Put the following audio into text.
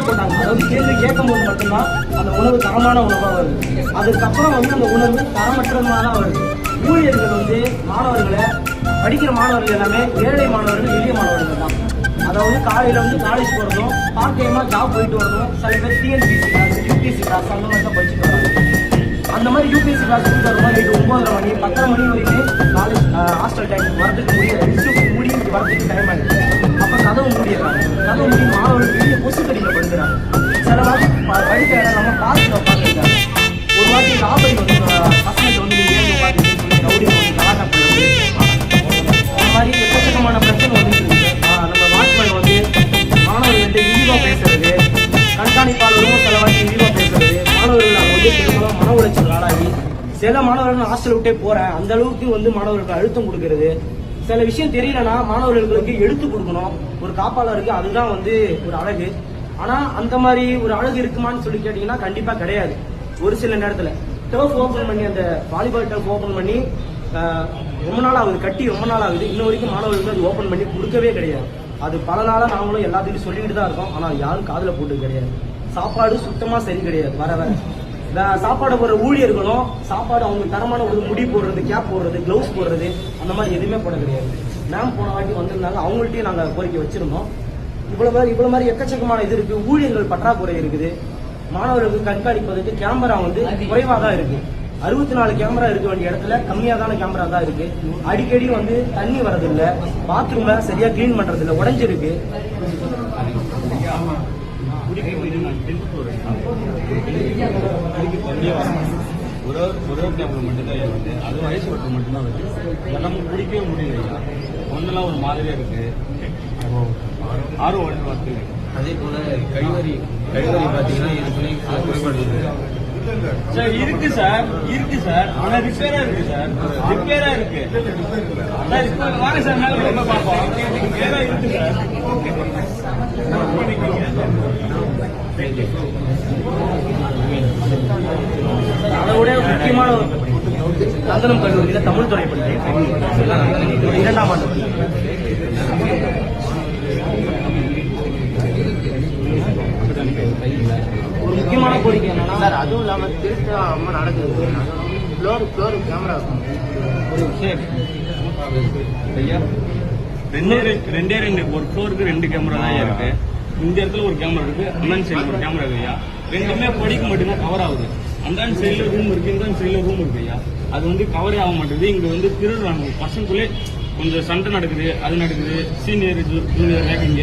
போட்டாங்க. அதாவது கேள்வி கேட்கும்போது மட்டும்தான் அந்த உணவு தரமான உணவாக வருது. அதுக்கப்புறம் அந்த உணவு தரமற்றதாக தான் வருது. ஊழியர்கள் மாணவர்களை படிக்கிற மாணவர்கள் எல்லாமே ஏழை மாணவர்கள், எளிய மாணவர்கள் தான். அதாவது காலையில காலேஜ் போறதும், பார்ட் டைமா ஜாப் போயிட்டு வரதும், சில பேர் டிஎன்பிசி கிளாஸ், யூபிஎஸ்சி கிளாஸ் அந்த மாதிரி தான் படிச்சுட்டு வராங்க. அந்த மாதிரி யூபிஎஸ்சி கிளாஸ் போயிட்டு வரும்போது நைட்டு 9:30 மணி 10:30 மணி வரைக்குமே காலேஜ் ஹாஸ்டல் டைம் வரதுக்கு மூடி வரதுக்கு டைம் ஆகிடுது. அப்போ கதவு மூடிடுறாங்க. கதவு மூடி மாணவர்கள் வெளியே கொசுக்கடியில் படுக்கிறாங்க. சில வாட்டி படிக்க நம்ம கிளாஸில் உட்காந்துருக்காங்க. ஒரு வாட்டி ராபரி பசங்க ஏன் உட்காந்து ரவுடி கலாட்டா பண்ணுறது, அந்த மாதிரி எக்கச்சக்கமான பிரச்சனை நம்ம வாட்ச்மேன் மாணவர்கள்ட்ட இழிவாக பேசுறது, கண்காணிப்பாளரும் சில வாட்டி இழிவாக பேசுறது, மாணவர்கள் பெரும்பாலும் மன உளைச்சல் ஆளாகி சில மாணவர்கள் ஹாஸ்டல் விட்டே போறேன் அந்த அளவுக்கு மாணவர்களுக்கு அழுத்தம் கொடுக்கறது. சில விஷயம் தெரியலன்னா மாணவர்களுக்கு எடுத்து கொடுக்கணும். ஒரு காப்பாளருக்கு அதுதான் ஒரு அழகு. ஆனா அந்த மாதிரி ஒரு அழகு இருக்குமான்னு சொல்லி கேட்டீங்கன்னா கண்டிப்பா கிடையாது. ஒரு சில நேரத்துல டர்ஃப் ஓபன் பண்ணி, அந்த வாலிபால் டர்ஃப் ஓபன் பண்ணி ரொம்ப நாள் ஆகுது, கட்டி ரொம்ப நாள் ஆகுது. இன்ன வரைக்கும் மாணவர்களுக்கு அது ஓபன் பண்ணி கொடுக்கவே கிடையாது. அது பல நாளா நாங்களும் எல்லாத்தையும் சொல்லிட்டு தான் இருக்கோம். ஆனா யாரும் காதுல போட்டு கிடையாது. சாப்பாடு சுத்தமா சரி கிடையாது. வர சாப்பாடு போடுற ஊழியர்களும் சாப்பாடு அவங்க தரமான ஒரு முடி போடுறது, கேப் போடுறது, கிளவுஸ் போடுறது அந்த மாதிரி எதுவுமே போட கிடையாது. மேம் போன வாட்டி வந்திருந்தாங்க, அவங்கள்ட்டையும் நாங்கள் கோரிக்கை வச்சிருந்தோம். இவ்வளவு மாதிரி எக்கச்சக்கமான இது இருக்கு. ஊழியர்கள் பற்றாக்குறை இருக்குது. மாணவர்களுக்கு கண்காணிப்பதற்கு கேமரா குறைவாக தான் இருக்கு. 64 கேமரா இருக்க வேண்டிய இடத்துல கம்மியாதான கேமரா தான் இருக்கு. அடிக்கடி தண்ணி வரதில்லை, பாத்ரூம்ல சரியா கிளீன் பண்றது இல்லை, உடைஞ்சிருக்கு. ஒரு டேபிள் மட்டும்தான் இருக்கு. அது வயசு வட்டம் மட்டும்தான் இருக்கு. இதெல்லாம் குடிக்கவே முடியல. ஒன்னெல்லாம் ஒரு மாதிரியா இருக்கு. ஆர்வம் வந்து அதே போல கழிவறை பாத்தீங்கன்னா இதுக்குள்ளேயும் குறைபாடு இருக்கு சார். இருக்கு சார். ஆனா ரிப்பேரா இருக்கு சார். ரிப்பேரா இருக்கு சார். வாங்க சார், மேல பார்ப்போம். ரிப்பேரா இருக்கு சார். அதோட முக்கியமான நந்தனம் கல்லூரியில் தமிழ் துறை படிக்கிறேன். 2ஆம் ஆண்டு. ஒரு முக்கியமான கோரிக்கை என்னன்னா சார், அதுவும் இல்லாம திருட்டு ரொம்ப நடக்குது. ஃப்ளோர் கேமரா ரெண்டு ஒரு ஃப்ளோருக்கு 2 கேமரா தான் இருக்கு. இந்த இடத்துல ஒரு கேமரா இருக்கு, அந்த சைடுல ஒரு கேமரா இருக்கு ஐயா. ரெண்டுமே படிக்க மட்டும்தான் கவர் ஆகுது. அந்த சைடுல ரூம் இருக்கு, இந்த சைடுல ரூம் இருக்கு ஐயா. அது கவரே ஆக மாட்டேங்குது. இங்க திருடுறாங்க. பசங்களுக்குள்ளே கொஞ்சம் சண்டை நடக்குது, அது நடக்குது. Senior junior ரேக்கிங்க